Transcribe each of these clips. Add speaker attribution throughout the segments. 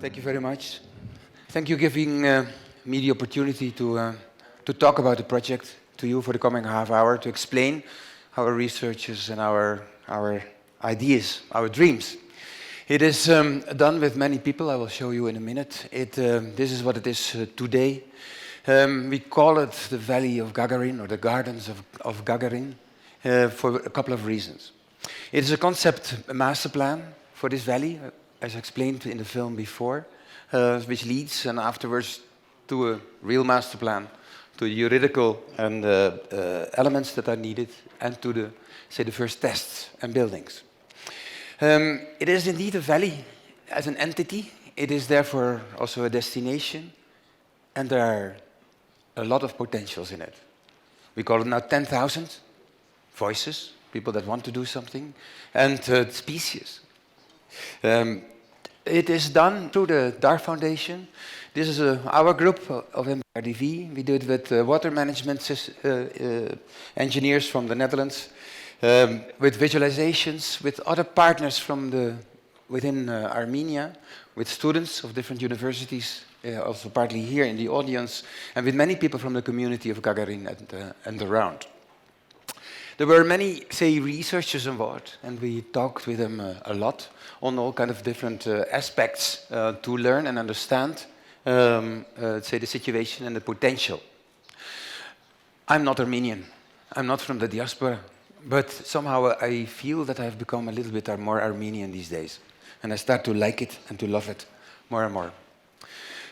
Speaker 1: Thank you very much. Thank you for giving me the opportunity to talk about the project to you for the coming half hour, to explain our researches and our ideas, our dreams. It is done with many people. I will show you in a minute. This is what it is today. We call it the Valley of Gagarin, or the Gardens of Gagarin, for a couple of reasons. It is a concept master plan for this valley, as explained in the film before, which leads and afterwards to a real master plan, to the juridical and elements that are needed, and to the first tests and buildings. It is indeed a valley as an entity. It is therefore also a destination, and there are a lot of potentials in it. We call it now 10,000 voices, people that want to do something, and species. It is done through the DAR Foundation. This is our group of MVRDV. We do it with water management engineers from the Netherlands, with visualizations, with other partners from within Armenia, with students of different universities, also partly here in the audience, and with many people from the community of Gagarin and around. There were many, researchers involved, and we talked with them a lot on all kind of different aspects to learn and understand, the situation and the potential. I'm not Armenian. I'm not from the diaspora, but somehow I feel that I've become a little bit more Armenian these days, and I start to like it and to love it more and more.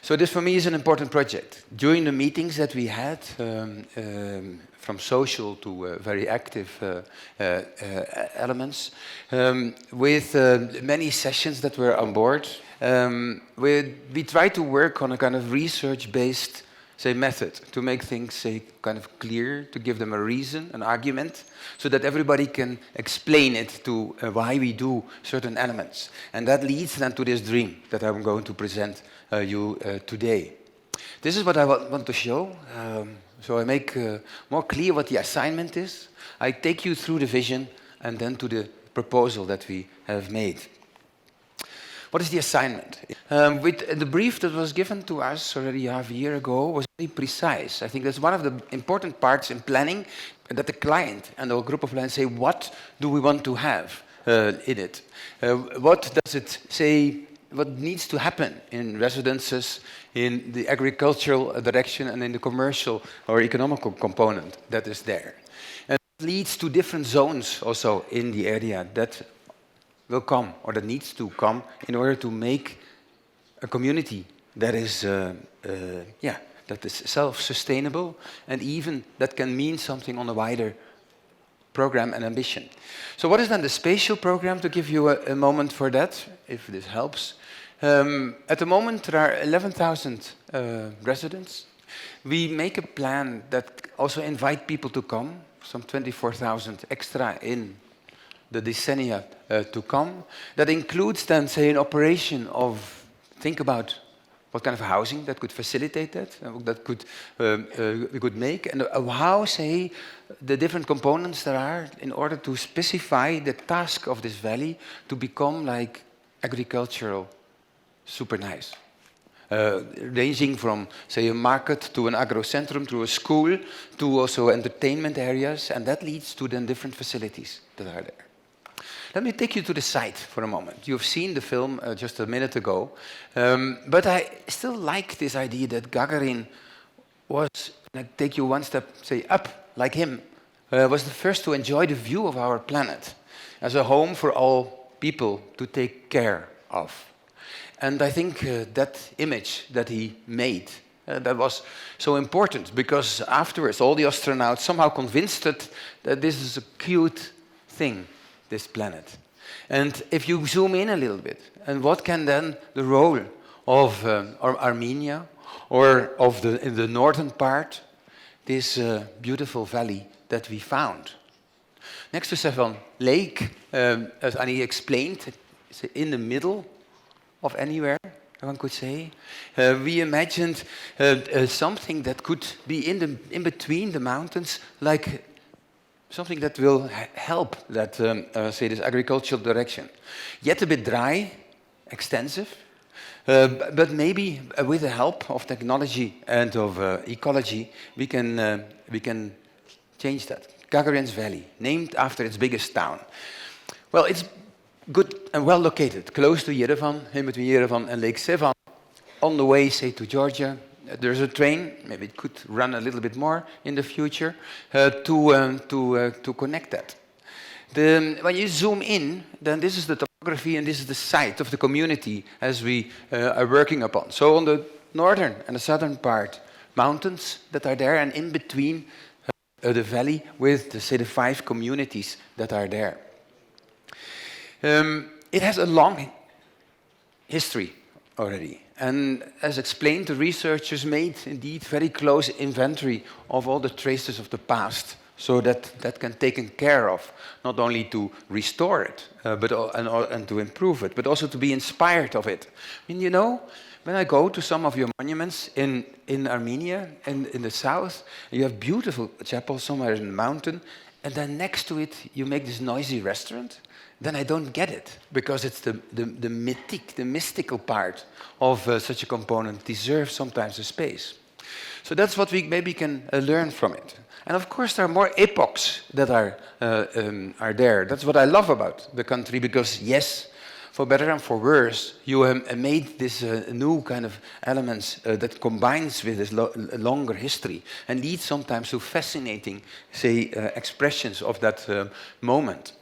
Speaker 1: So this for me is an important project. During the meetings that we had, from social to very active elements, with many sessions that were on board, we try to work on a kind of research-based, method to make things, kind of clear, to give them a reason, an argument, so that everybody can explain it to why we do certain elements. And that leads then to this dream that I'm going to present you today. This is what I want to show. So I make more clear what the assignment is. I take you through the vision and then to the proposal that we have made. What is the assignment? With the brief that was given to us already half a year ago was very precise. I think that's one of the important parts in planning, that the client and the group of clients say, what do we want to have in it? What does it say? What needs to happen in residences, in the agricultural direction, and in the commercial or economical component that is there? And it leads to different zones also in the area that will come, or that needs to come, in order to make a community that is, that is self-sustainable, and even that can mean something on a wider program and ambition. So what is then the spatial program, to give you a moment for that, if this helps? At the moment there are 11,000 residents. We make a plan that also invite people to come, some 24,000 extra in the decennia to come. That includes then, an operation of, think about what kind of housing that could facilitate that, we could make, and how, the different components there are in order to specify the task of this valley to become like agricultural, super nice. Ranging from, a market to an agrocentrum, to a school, to also entertainment areas, and that leads to then different facilities that are there. Let me take you to the site for a moment. You've seen the film just a minute ago, but I still like this idea that Gagarin was, and I take you one step, up, like him, was the first to enjoy the view of our planet as a home for all people to take care of. And I think that image that he made, that was so important, because afterwards all the astronauts somehow convinced that this is a cute thing, this planet. And if you zoom in a little bit, and what can then the role of Armenia, or of in the northern part, this beautiful valley that we found. Next to Sevan Lake, as Annie explained, say, in the middle of anywhere, one could say. We imagined something that could be in between the mountains, like something that will help that, say, this agricultural direction. Yet a bit dry, extensive, but maybe with the help of technology and of ecology, we can change that. Gagarin Valley, named after its biggest town. Well, it's good and well located, close to Yerevan, in between Yerevan and Lake Sevan. On the way, say, to Georgia, there's a train, maybe it could run a little bit more in the future, to connect that. When you zoom in, then this is the topography and this is the site of the community as we are working upon. So on the northern and the southern part, mountains that are there, and in between the valley with, say, the 5 communities that are there. It has a long history already. And as explained, the researchers made indeed very close inventory of all the traces of the past, so that can be taken care of, not only to restore it and to improve it, but also to be inspired of it. I mean, you know, when I go to some of your monuments in Armenia and in the south, you have beautiful chapels somewhere in the mountain, and then next to it you make this noisy restaurant. Then I don't get it, because it's the mystical part of such a component deserves sometimes a space. So that's what we maybe can learn from it. And of course there are more epochs that are there. That's what I love about the country, because yes, for better and for worse, you made this new kind of elements that combines with this longer history and leads sometimes to fascinating, say, expressions of that moment.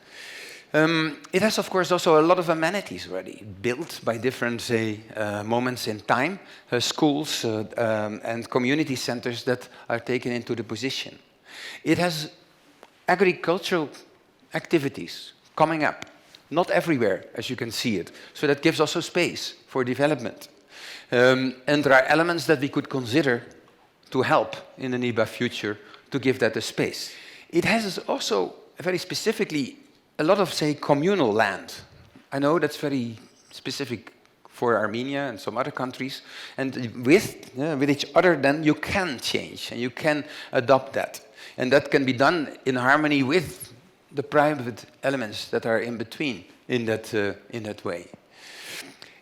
Speaker 1: It has, of course, also a lot of amenities already, built by different, say, moments in time, schools and community centers that are taken into the position. It has agricultural activities coming up, not everywhere, as you can see it, so that gives also space for development. And there are elements that we could consider to help in the nearby future to give that a space. It has also, very specifically, a lot of, say, communal land. I know that's very specific for Armenia and some other countries. And with each other, then you can change and you can adopt that. And that can be done in harmony with the private elements that are in between in that way.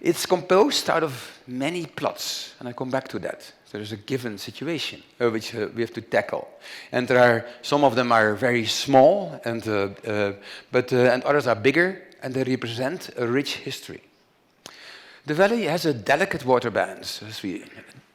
Speaker 1: It's composed out of many plots, and I come back to that. There's a given situation which we have to tackle, and some of them are very small, and others are bigger, and they represent a rich history. The valley has a delicate water balance.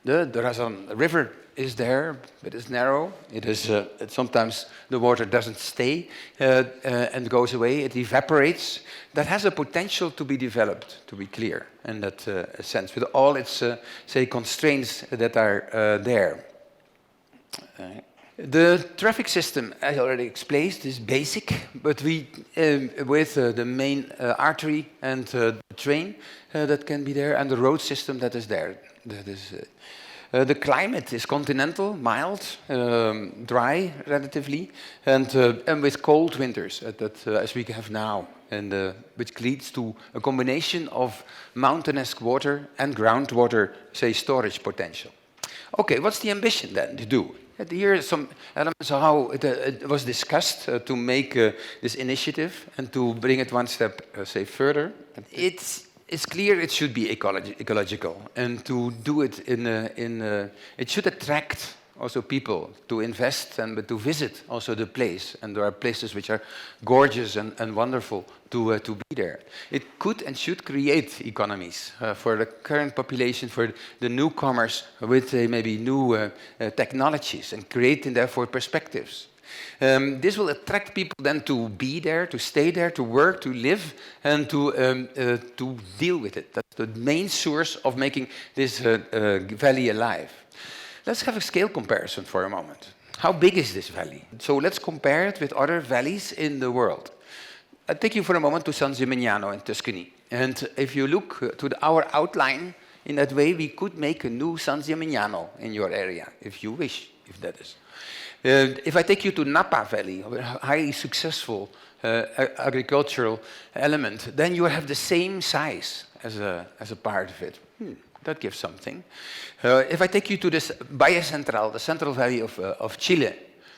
Speaker 1: The Razan River is there, but it's narrow. It is sometimes the water doesn't stay and goes away. It evaporates. That has a potential to be developed, to be clear, in that sense, with all its say constraints that are there. The traffic system, I already explained, is basic, but we with the main artery and the train that can be there, and the road system that is there. That is. The climate is continental, mild, dry relatively, and with cold winters as we have now, and which leads to a combination of mountainous water and groundwater, say, storage potential. Okay, what's the ambition then to do? Here are some elements of how it was discussed to make this initiative and to bring it one step, say, further. It's clear it should be ecological, and to do it it should attract also people to invest and to visit also the place. And there are places which are gorgeous and wonderful to be there. It could and should create economies for the current population, for the newcomers with maybe new technologies, and creating therefore perspectives. This will attract people then to be there, to stay there, to work, to live, and to deal with it. That's the main source of making this valley alive. Let's have a scale comparison for a moment. How big is this valley? So let's compare it with other valleys in the world. I'll take you for a moment to San Gimignano in Tuscany. And if you look to our outline, in that way we could make a new San Gimignano in your area, if you wish, if that is. If I take you to Napa Valley, a highly successful agricultural element, then you have the same size as a part of it. That gives something. If I take you to this Valle Central, the Central Valley of Chile,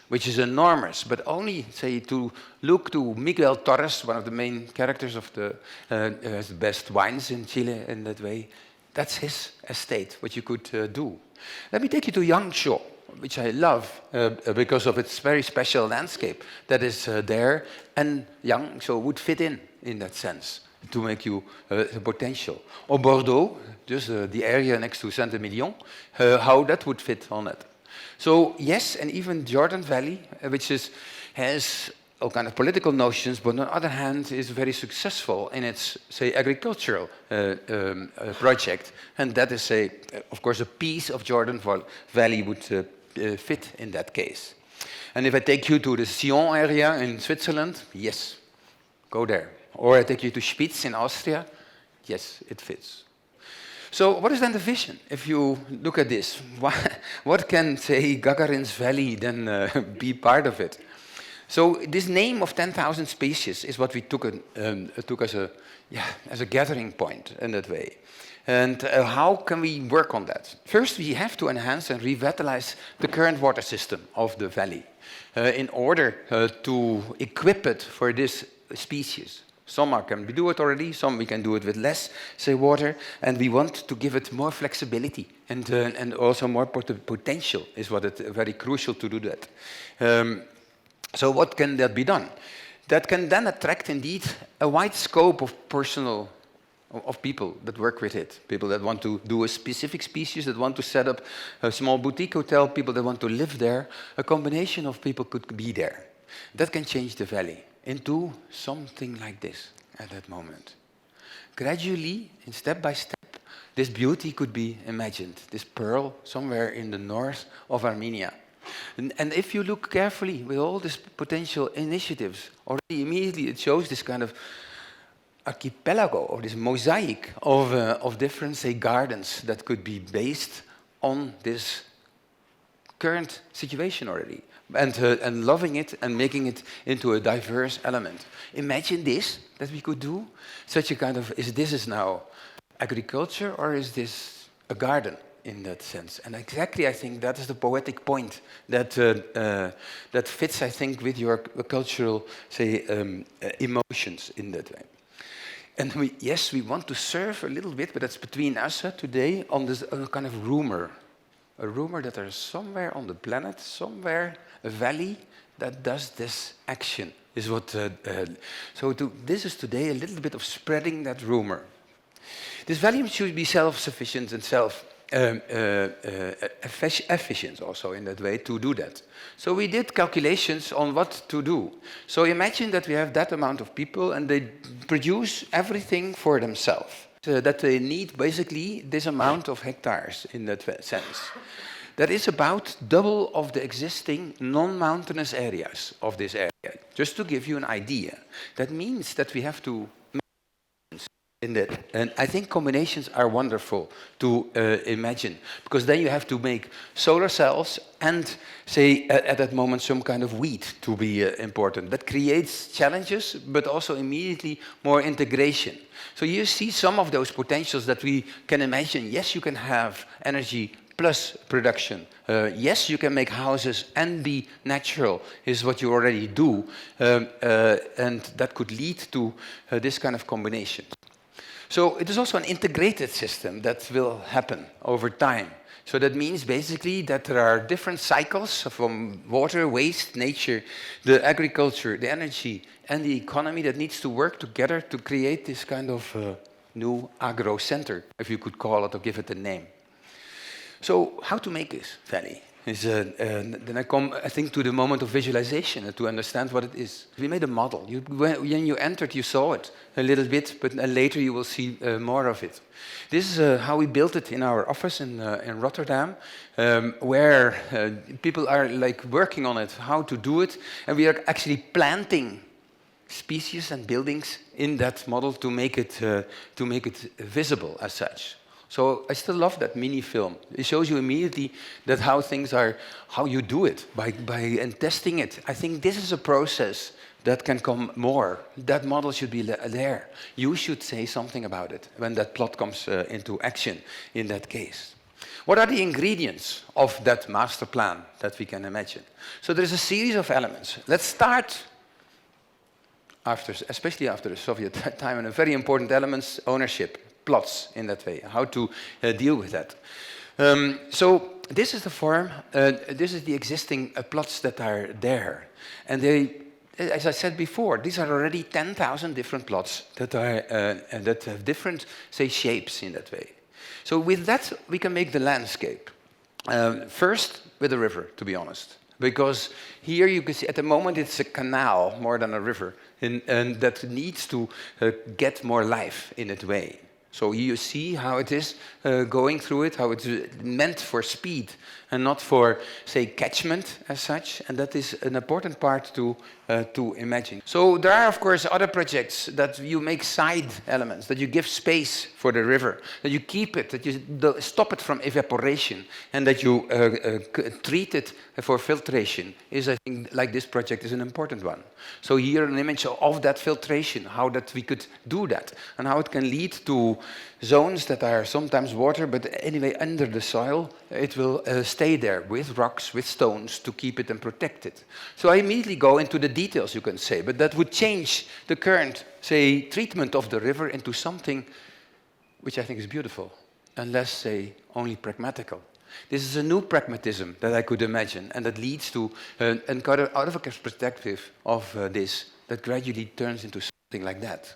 Speaker 1: which is enormous, but only, say, to look to Miguel Torres, one of the main characters of the has the best wines in Chile in that way. That's his estate, what you could do. Let me take you to Yangshuo, which I love because of its very special landscape that is there, and Yangshuo would fit in that sense to make you the potential. Or Bordeaux, just the area next to Saint-Emilion, how that would fit on it. So yes, and even Jordan Valley, which has all kind of political notions, but on the other hand is very successful in its, say, agricultural project. And that is, say, of course, a piece of Jordan Valley would fit in that case. And if I take you to the Sion area in Switzerland, yes, go there. Or I take you to Spitz in Austria, yes, it fits. So what is then the vision? If you look at this, what can, say, Gagarin's Valley then be part of it? So this name of 10,000 species is what we took as a gathering point in that way. And how can we work on that? First, we have to enhance and revitalize the current water system of the valley in order to equip it for this species. Some can do it already, some we can do it with less, say, water, and we want to give it more flexibility and also more potential is what it's very crucial to do that. So what can that be done? That can then attract indeed a wide scope of people that work with it. People that want to do a specific species, that want to set up a small boutique hotel, people that want to live there. A combination of people could be there. That can change the valley into something like this at that moment. Gradually, and step by step, this beauty could be imagined, this pearl somewhere in the north of Armenia. And if you look carefully with all these potential initiatives, already immediately it shows this kind of archipelago, or this mosaic of different, say, gardens that could be based on this current situation already. And loving it and making it into a diverse element. Imagine this, that we could do, such a kind of, is this now agriculture or is this a garden in that sense? And exactly, I think that is the poetic point that that fits, I think, with your cultural, say, emotions in that way. And we want to serve a little bit, but that's between us today, on this kind of rumor. A rumor that there's somewhere on the planet, somewhere, a valley that does this action. Is what. This is today a little bit of spreading that rumor. This valley should be self-sufficient and efficient also in that way to do that. So we did calculations on what to do. So imagine that we have that amount of people and they produce everything for themselves. That they need basically this amount of hectares in that sense. That is about double of the existing non-mountainous areas of this area. Just to give you an idea. That means that we have to in that. And I think combinations are wonderful to imagine, because then you have to make solar cells and, say, at that moment, some kind of wheat to be important. That creates challenges, but also immediately more integration. So you see some of those potentials that we can imagine. Yes, you can have energy plus production. Yes, you can make houses and be natural, is what you already do. And that could lead to this kind of combination. So it is also an integrated system that will happen over time. So that means basically that there are different cycles from water, waste, nature, the agriculture, the energy, and the economy that needs to work together to create this kind of new agro center, if you could call it or give it a name. So how to make this valley? Then I come, I think, to the moment of visualization to understand what it is. We made a model. When you entered, you saw it a little bit, but later you will see more of it. This is how we built it in our office in Rotterdam, where people are like working on it, how to do it, and we are actually planting species and buildings in that model to make it visible as such. So I still love that mini film. It shows you immediately that how things are, how you do it by and testing it. I think this is a process that can come more. That model should be there. You should say something about it when that plot comes into action in that case. What are the ingredients of that master plan that we can imagine? So there's a series of elements. Let's start, especially after the Soviet time, and a very important element, ownership, plots in that way, how to deal with that. So this is the form, this is the existing plots that are there. And they, as I said before, these are already 10,000 different plots that have different, say, shapes in that way. So with that, we can make the landscape. First, with a river, to be honest. Because here you can see, at the moment, it's a canal more than a river, and that needs to get more life in its way. So you see how it is going through it, how it's meant for speed and not for, say, catchment as such. And that is an important part to imagine. So there are, of course, other projects that you make side elements, that you give space for the river, that you keep it, that you stop it from evaporation, and that you treat it for filtration. Is, I think, like this project is an important one. So here an image of that filtration, how that we could do that, and how it can lead to zones that are sometimes water, but anyway under the soil, it will stay there with rocks, with stones to keep it and protect it. So I immediately go into the details, you can say, but that would change the current, say, treatment of the river into something which I think is beautiful, and less, say, only pragmatical. This is a new pragmatism that I could imagine, and that leads to an out of a perspective of this that gradually turns into something like that.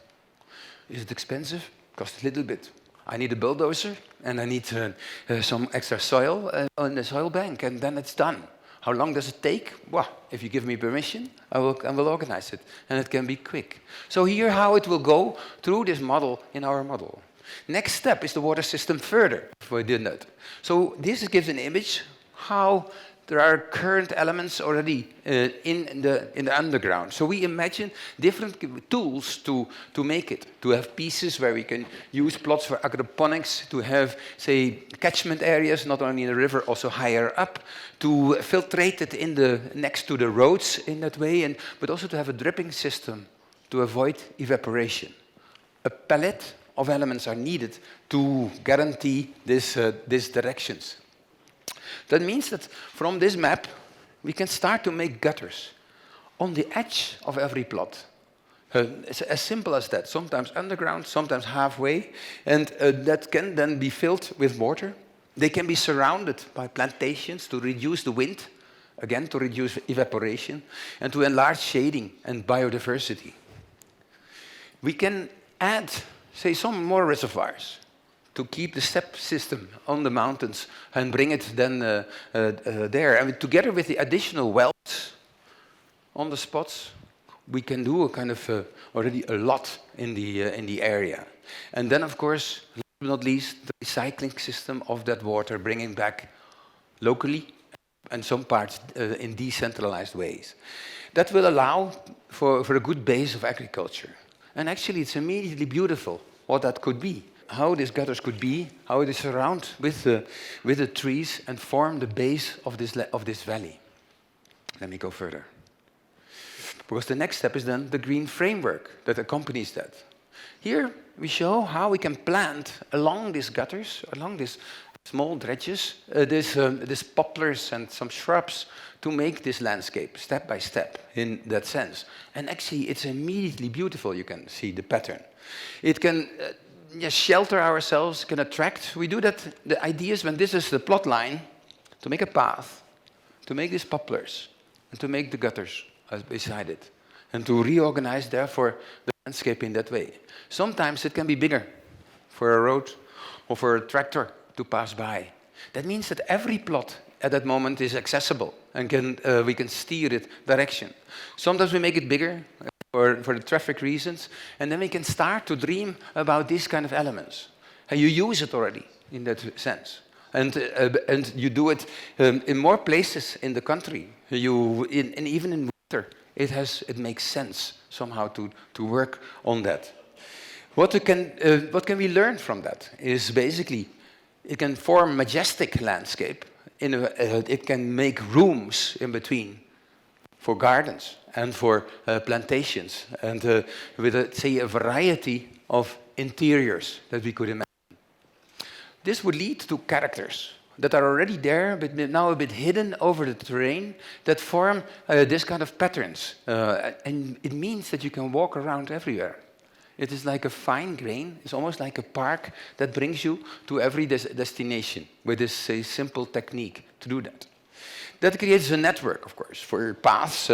Speaker 1: Is it expensive? Costs a little bit. I need a bulldozer, and I need some extra soil on the soil bank, and then it's done. How long does it take? Well, if you give me permission, I will organize it, and it can be quick. So here how it will go through this model in our model. Next step is the water system further, if we did that. So this gives an image how there are current elements already in the underground. So we imagine different tools to make it, to have pieces where we can use plots for agroponics, to have, say, catchment areas, not only in the river, also higher up, to filtrate it next to the roads in that way, but also to have a dripping system to avoid evaporation. A palette of elements are needed to guarantee these directions. That means that from this map, we can start to make gutters on the edge of every plot. It's as simple as that, sometimes underground, sometimes halfway, and that can then be filled with water. They can be surrounded by plantations to reduce the wind, again to reduce evaporation, and to enlarge shading and biodiversity. We can add, say, some more reservoirs to keep the step system on the mountains and bring it then there. I mean, together with the additional wells on the spots, we can do a kind of already a lot in the area. And then, of course, last but not least, the recycling system of that water, bringing back locally and some parts in decentralized ways. That will allow for a good base of agriculture. And actually, it's immediately beautiful what that could be. How these gutters could be, how it is surrounded with the trees and form the base of this valley. Let me go further. Because the next step is then the green framework that accompanies that. Here we show how we can plant along these gutters, along these small dredges, these poplars and some shrubs to make this landscape step by step in that sense. And actually it's immediately beautiful, you can see the pattern. It can shelter ourselves, can attract. We do that, the idea is when this is the plot line, to make a path, to make these poplars, and to make the gutters beside it, and to reorganize, therefore, the landscape in that way. Sometimes it can be bigger for a road or for a tractor to pass by. That means that every plot at that moment is accessible and we can steer it direction. Sometimes we make it bigger, for the traffic reasons, and then we can start to dream about these kind of elements. And you use it already in that sense. And you do it in more places in the country. And even in winter, it makes sense somehow to work on that. What can we learn from that is basically it can form majestic landscape. It can make rooms in between for gardens and for plantations, and with, say, a variety of interiors that we could imagine. This would lead to characters that are already there, but now a bit hidden over the terrain, that form this kind of patterns. And it means that you can walk around everywhere. It is like a fine grain. It's almost like a park that brings you to every destination with this, say, simple technique to do that. That creates a network, of course, for paths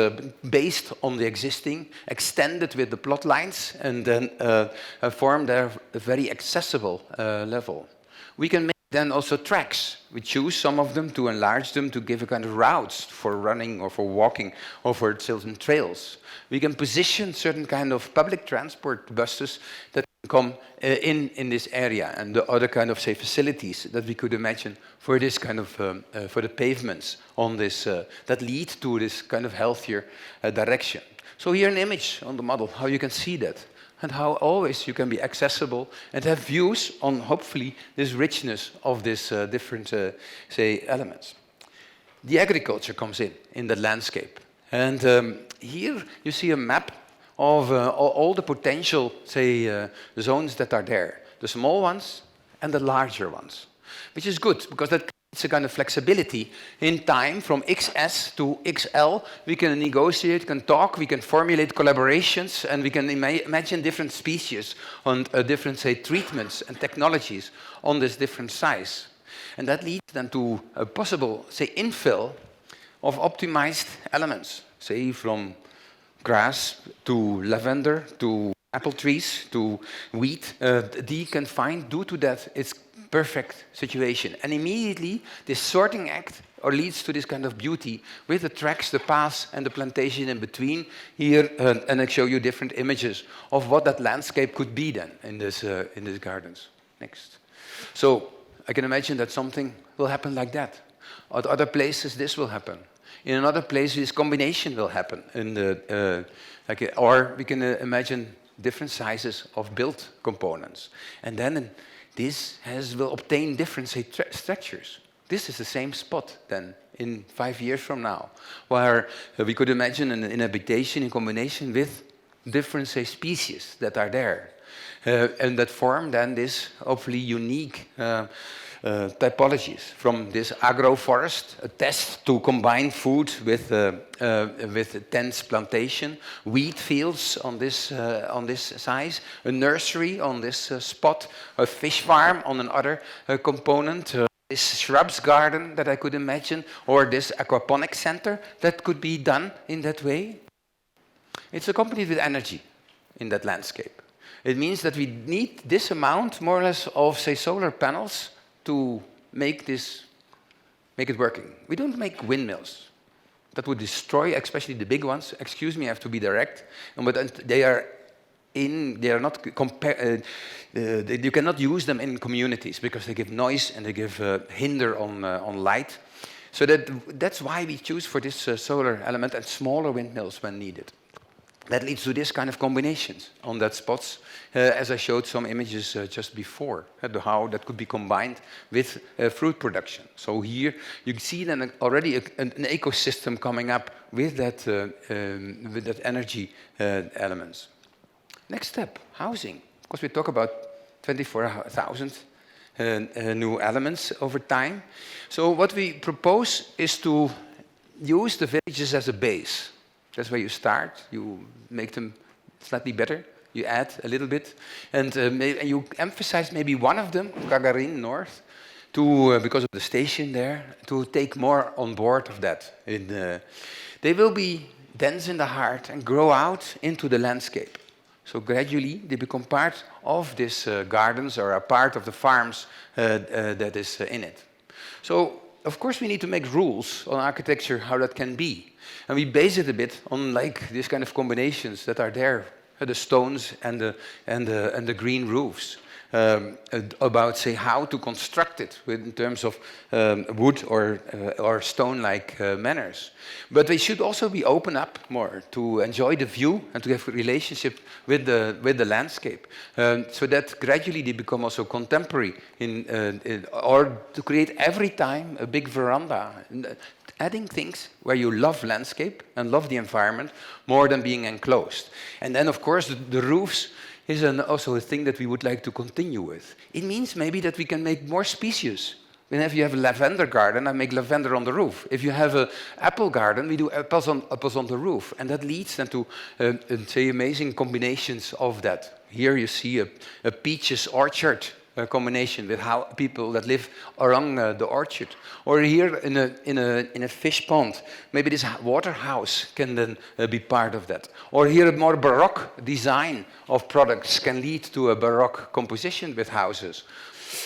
Speaker 1: based on the existing, extended with the plot lines, and then form their very accessible level. We can make then also tracks. We choose some of them to enlarge them, to give a kind of routes for running or for walking or for certain trails. We can position certain kind of public transport buses that come in this area, and the other kind of, say, facilities that we could imagine for this kind of, for the pavements on this, that lead to this kind of healthier direction. So here an image on the model, how you can see that, and how always you can be accessible and have views on, hopefully, this richness of these different, say, elements. The agriculture comes in the landscape. And here you see a map of all the potential, say, zones that are there. The small ones and the larger ones. Which is good, because that creates a kind of flexibility in time from XS to XL. We can negotiate, can talk, we can formulate collaborations, and we can imagine different species on different, say, treatments and technologies on this different size. And that leads then to a possible, say, infill of optimized elements, say, from grass to lavender to apple trees to wheat. You can find, due to that, it's perfect situation. And immediately, this sorting act leads to this kind of beauty with the tracks, the paths, and the plantation in between here. And I show you different images of what that landscape could be then in these gardens. Next. So I can imagine that something will happen like that. At other places, this will happen. In another place, this combination will happen. Or we can imagine different sizes of built components. And then this will obtain different, say, structures. This is the same spot then in 5 years from now, where we could imagine an habitation in combination with different, say, species that are there. And that form then this hopefully unique typologies from this agroforest, a test to combine food with dense plantation, wheat fields on this size, a nursery on this spot, a fish farm on another component, this shrubs garden that I could imagine, or this aquaponic center that could be done in that way. It's accompanied with energy in that landscape. It means that we need this amount, more or less, of, say, solar panels to make it working. We don't make windmills. That would destroy, especially the big ones. Excuse me, I have to be direct. But they are not you cannot use them in communities because they give noise and they give hinder on light. So that's why we choose for this solar element and smaller windmills when needed. That leads to this kind of combinations on that spots, as I showed some images just before, how that could be combined with fruit production. So here you see then already an ecosystem coming up with that energy elements. Next step, housing. Because we talk about 24,000 new elements over time. So what we propose is to use the villages as a base. That's where you start. You make them slightly better. You add a little bit. And you emphasize maybe one of them, Gagarin North, because of the station there, to take more on board of that. They will be dense in the heart and grow out into the landscape. So gradually they become part of these gardens or a part of the farms that is in it. So of course we need to make rules on architecture, how that can be. And we base it a bit on like these kind of combinations that are there, the stones and the green roofs. about, say, how to construct it in terms of wood or stone-like manners. But they should also be open up more to enjoy the view and to have a relationship with the landscape, so that gradually they become also contemporary or to create every time a big veranda. Adding things where you love landscape and love the environment more than being enclosed. And then, of course, the roofs is also a thing that we would like to continue with. It means maybe that we can make more species. And if you have a lavender garden, I make lavender on the roof. If you have an apple garden, we do apples on the roof. And that leads then to, say, amazing combinations of that. Here you see a peaches orchard combination with how people that live along the orchard. Or here in a fish pond, maybe this water house can then be part of that. Or here a more baroque design of products can lead to a baroque composition with houses.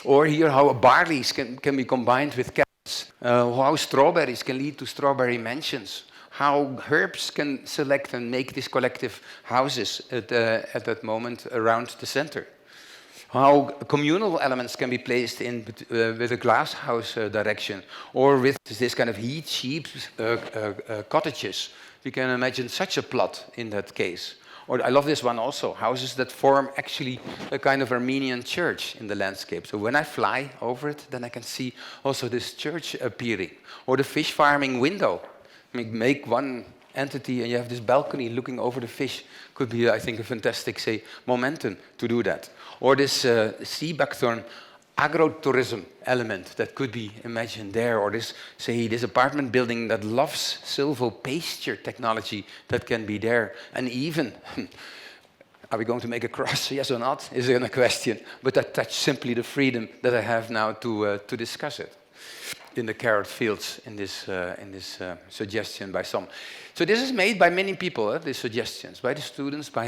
Speaker 1: Or here how barleys can be combined with cats. How strawberries can lead to strawberry mansions. How herbs can select and make these collective houses at that moment around the center. How communal elements can be placed in with a glass house direction, or with this kind of heat sheep cottages. We can imagine such a plot in that case. Or I love this one also, houses that form actually a kind of Armenian church in the landscape. So when I fly over it, then I can see also this church appearing. Or the fish farming window. Make one entity and you have this balcony looking over the fish. Could be, I think, a fantastic, say, momentum to do that. Or this sea buckthorn agrotourism element that could be imagined there. Or this, say, this apartment building that loves silvopasture technology that can be there. And even, are we going to make a cross, yes or not, is a question. But I touch simply the freedom that I have now to discuss it in the carrot fields in this suggestion by some. So this is made by many people, these suggestions, by the students, by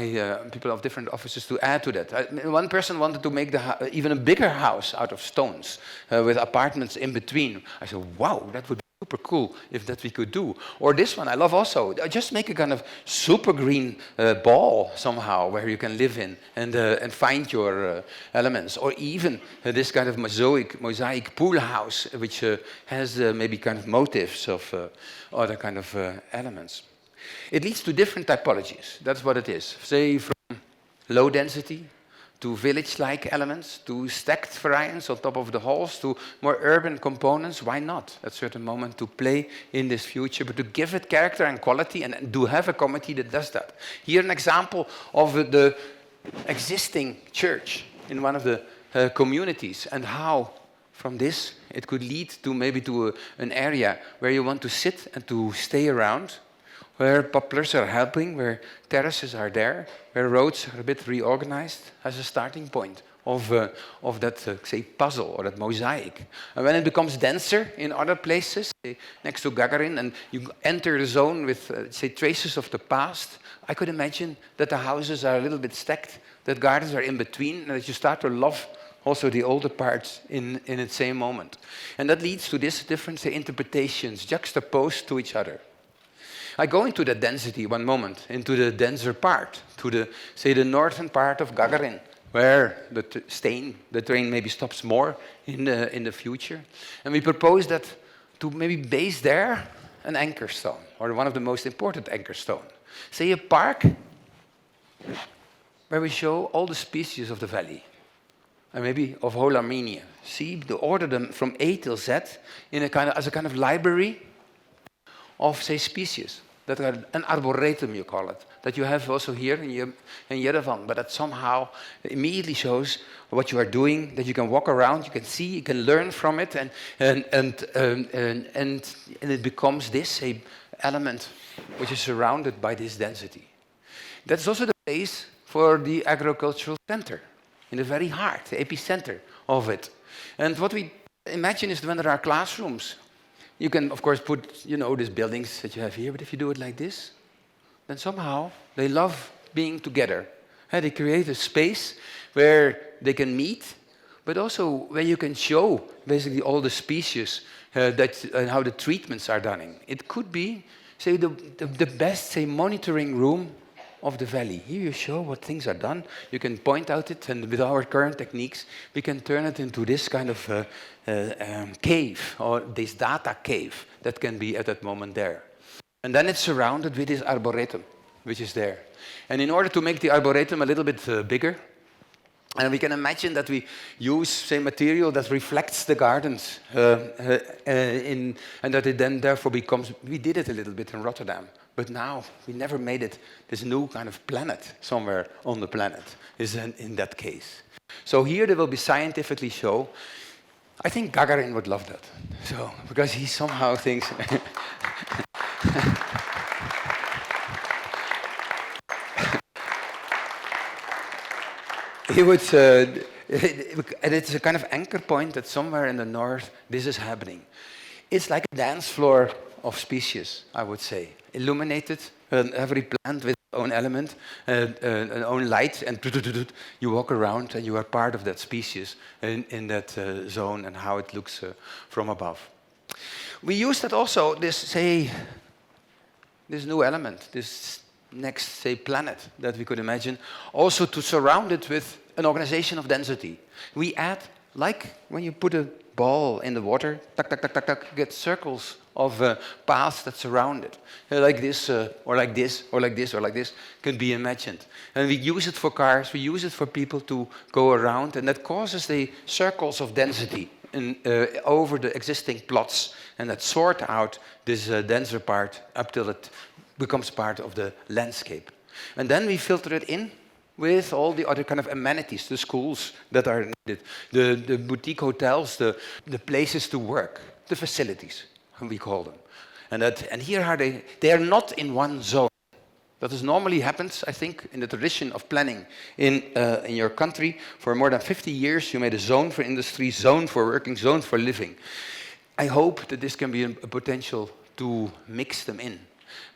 Speaker 1: people of different offices to add to that. One person wanted to make even a bigger house out of stones with apartments in between. I said, wow, that would be super cool if that we could do. Or this one I love also. Just make a kind of super green ball somehow where you can live in and find your elements. Or even this kind of mosaic pool house which has maybe kind of motifs of other kind of elements. It leads to different typologies. That's what it is. Say from low density to village-like elements, to stacked variants on top of the halls, to more urban components. Why not, at a certain moment, to play in this future, but to give it character and quality, and to have a committee that does that. Here an example of the existing church in one of the communities, and how from this it could lead to maybe to an area where you want to sit and to stay around, where poplars are helping, where terraces are there, where roads are a bit reorganized as a starting point of that, say, puzzle or that mosaic. And when it becomes denser in other places, say, next to Gagarin, and you enter the zone with, say, traces of the past, I could imagine that the houses are a little bit stacked, that gardens are in between, and that you start to love also the older parts in the same moment. And that leads to these different, say, interpretations juxtaposed to each other. I go into the density one moment, into the denser part, to the, say, the northern part of Gagarin, where the train maybe stops more in the future. And we propose that to maybe base there an anchor stone, or one of the most important anchor stone. Say a park where we show all the species of the valley, and maybe of whole Armenia. See, to order them from A till Z in as a kind of library of, say, species, that are an arboretum, you call it, that you have also here in Yerevan, but that somehow immediately shows what you are doing, that you can walk around, you can see, you can learn from it, and it becomes this element which is surrounded by this density. That's also the place for the agricultural center, in the very heart, the epicenter of it. And what we imagine is when there are classrooms, you can, of course, put, these buildings that you have here, but if you do it like this, then somehow they love being together. They create a space where they can meet, but also where you can show basically all the species and how the treatments are done. It could be, say, the best, say, monitoring room of the valley. Here you show what things are done. You can point out it, and with our current techniques, we can turn it into this kind of cave, or this data cave that can be at that moment there. And then it's surrounded with this arboretum, which is there. And in order to make the arboretum a little bit bigger, and we can imagine that we use, say, material that reflects the gardens, and that it then therefore becomes, we did it a little bit in Rotterdam, but now we never made it this new kind of planet somewhere on the planet, is in that case. So here they will be scientifically show. I think Gagarin would love that. So, because he somehow thinks... He would, and it's a kind of anchor point that somewhere in the north this is happening. It's like a dance floor of species, I would say. Illuminated, every plant with its own element, an own light, and you walk around and you are part of that species in that zone and how it looks from above. We use that also, this new element, this next, say, planet that we could imagine, also to surround it with an organization of density. We add, like when you put a ball in the water, tuck, tuck, tuck, tuck, tuck, you get circles of paths that surround it. Like this, or like this, or like this, or like this, can be imagined. And we use it for cars, we use it for people to go around, and that causes the circles of density over the existing plots, and that sort out this denser part up till it becomes part of the landscape. And then we filter it in with all the other kind of amenities, the schools that are needed, the boutique hotels, the places to work, the facilities, we call them. And here are they are not in one zone. That is normally happens, I think, in the tradition of planning in your country. For more than 50 years, you made a zone for industry, zone for working, zone for living. I hope that this can be a potential to mix them in,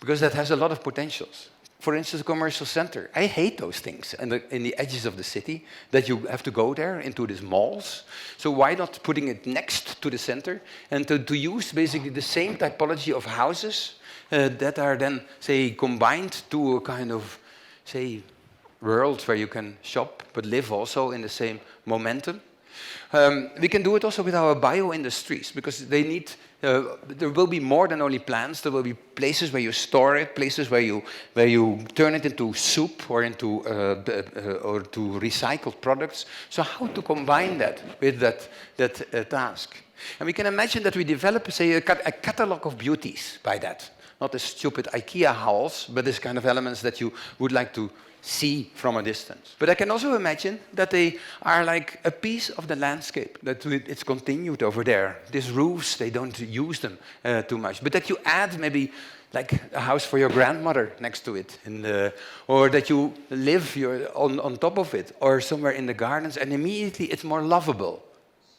Speaker 1: because that has a lot of potentials. For instance, a commercial center. I hate those things in the edges of the city, that you have to go there into these malls. So why not putting it next to the center and to use basically the same typology of houses that are then, say, combined to a kind of, say, world where you can shop but live also in the same momentum. We can do it also with our bio-industries, because they need, there will be more than only plants. There will be places where you store it, places where you turn it into soup or into or to recycled products. So how to combine that with that task? And we can imagine that we develop, say, a catalog of beauties by that. Not the stupid IKEA halls, but this kind of elements that you would like to see from a distance. But I can also imagine that they are like a piece of the landscape, that it's continued over there. These roofs, they don't use them too much, but that you add maybe like a house for your grandmother next to it, or that you live on top of it, or somewhere in the gardens, and immediately it's more lovable.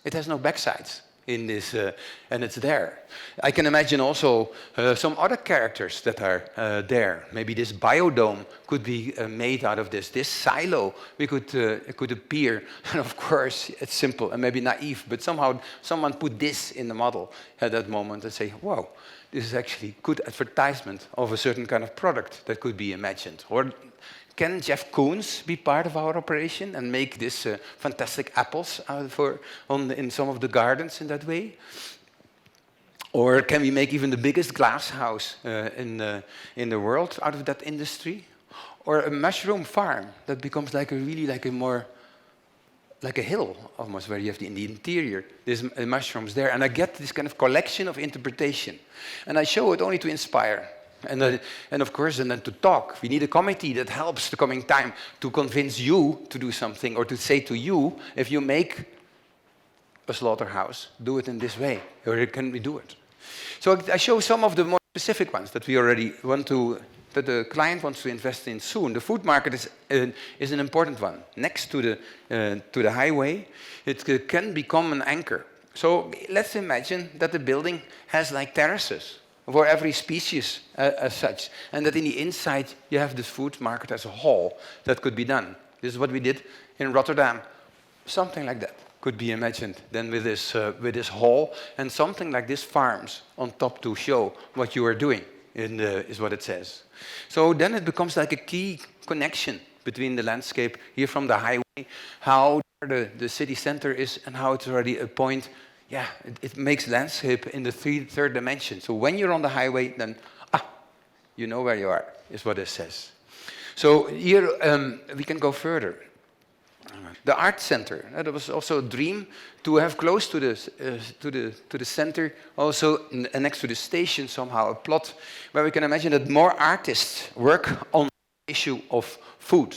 Speaker 1: It has no backsides in this, and it's there. I can imagine also some other characters that are there. Maybe this biodome could be made out of this. This silo, it could appear, and of course it's simple and maybe naive, but somehow someone put this in the model at that moment and say, wow, this is actually good advertisement of a certain kind of product that could be imagined. Or can Jeff Koons be part of our operation and make this fantastic apples in some of the gardens in that way? Or can we make even the biggest glass house in the world out of that industry? Or a mushroom farm that becomes like a hill almost, where you have in the interior, there's mushrooms there. And I get this kind of collection of interpretation. And I show it only to inspire. And of course, and then to talk. We need a committee that helps the coming time to convince you to do something, or to say to you, if you make a slaughterhouse, do it in this way, or can we do it? So I show some of the more specific ones that we already want to, that the client wants to invest in soon. The food market is an important one. Next to the highway, it can become an anchor. So let's imagine that the building has like terraces for every species as such, and that in the inside you have this food market as a whole that could be done. This is what we did in Rotterdam. Something like that could be imagined then with this hall, and something like this farms on top to show what you are doing is what it says. So then it becomes like a key connection between the landscape here from the highway, how the city center is, and how it's already a point. Yeah, it makes landscape in the third dimension. So when you're on the highway, then you know where you are, is what it says. So here we can go further. The art center. That was also a dream to have close to the center, also next to the station somehow, a plot where we can imagine that more artists work on the issue of food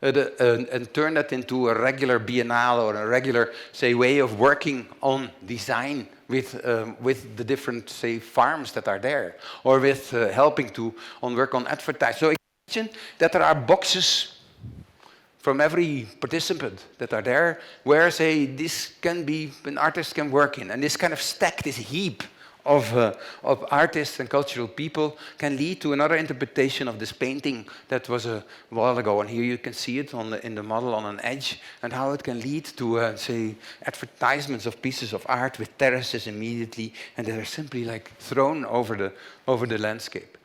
Speaker 1: and turn that into a regular biennale or a regular, say, way of working on design with the different, say, farms that are there, or with helping to work on advertising. So imagine that there are boxes from every participant that are there, where, say, this can be, an artist can work in. And this kind of stack, this heap of artists and cultural people can lead to another interpretation of this painting that was a while ago. And here you can see it in the model on an edge, and how it can lead to, say, advertisements of pieces of art with terraces immediately, and they're simply like thrown over the landscape.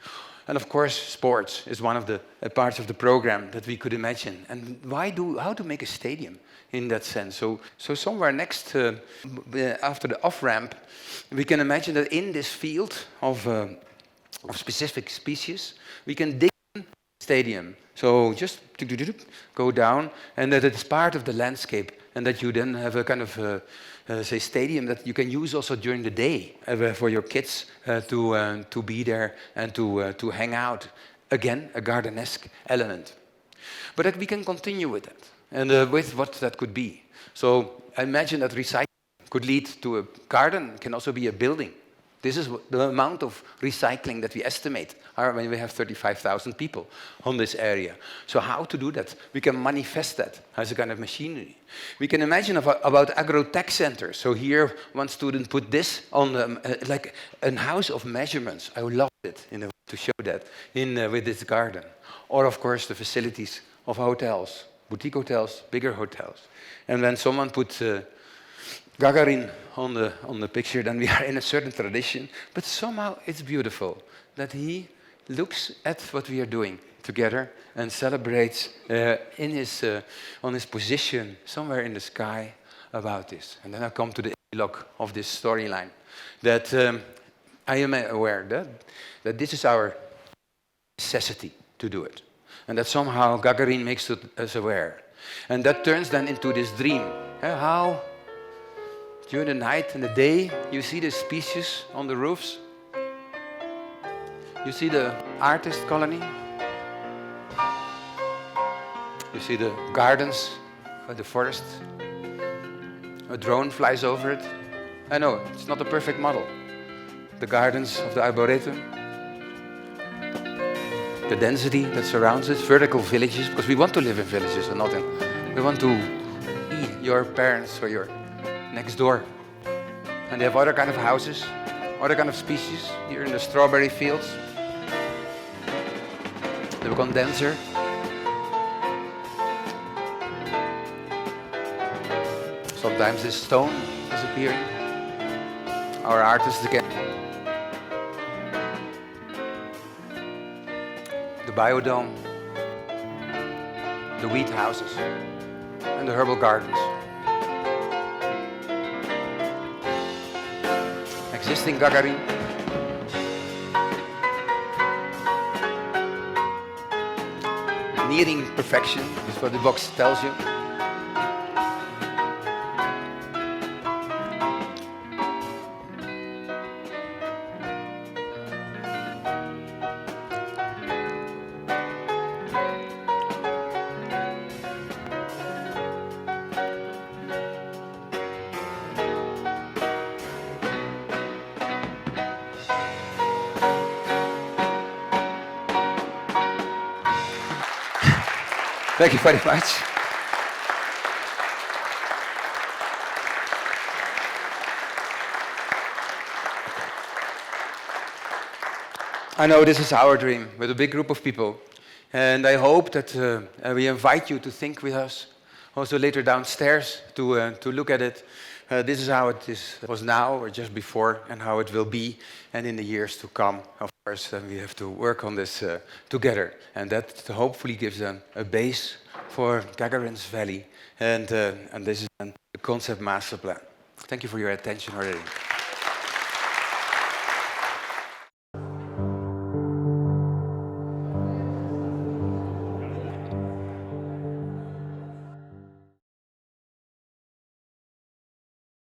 Speaker 1: And of course, sports is one of the parts of the program that we could imagine. And how to make a stadium in that sense? So somewhere next, after the off-ramp, we can imagine that in this field of specific species, we can dig a stadium. So just go down, and that it's part of the landscape, and that you then have a kind of say, stadium that you can use also during the day for your kids to be there and to hang out. Again, a garden-esque element. But that we can continue with that, and with what that could be. So I imagine that recycling could lead to a garden, can also be a building. This is the amount of recycling that we estimate when we have 35,000 people on this area. So how to do that? We can manifest that as a kind of machinery. We can imagine about agro-tech centers. So here, one student put this on like a house of measurements. I loved it to show that with this garden. Or, of course, the facilities of hotels, boutique hotels, bigger hotels. And when someone put Gagarin on the picture, then we are in a certain tradition, but somehow it's beautiful that he looks at what we are doing together and celebrates on his position somewhere in the sky about this. And then I come to the epilogue of this storyline, that I am aware that this is our necessity to do it, and that somehow Gagarin makes us aware. And that turns then into this dream, how during the night and the day, you see the species on the roofs. You see the artist colony. You see the gardens, the forest. A drone flies over it. I know, it's not a perfect model. The gardens of the Arboretum. The density that surrounds it, vertical villages, because we want to live in villages and not in... We want to be your parents or your next door. And they have other kind of houses, other kind of species here in the strawberry fields. They become denser. Sometimes this stone is appearing. Our artists again. The biodome, the wheat houses, and the herbal gardens. Existing Gagarin. Nearing perfection is what the box tells you. Thank you very much. I know this is our dream with a big group of people, and I hope that we invite you to think with us, also later downstairs to look at it. This is how it was now or just before, and how it will be, and in the years to come. course, then we have to work on this together, and that hopefully gives them a base for Gagarin's Valley, and this is then the concept master plan. Thank you for your attention already.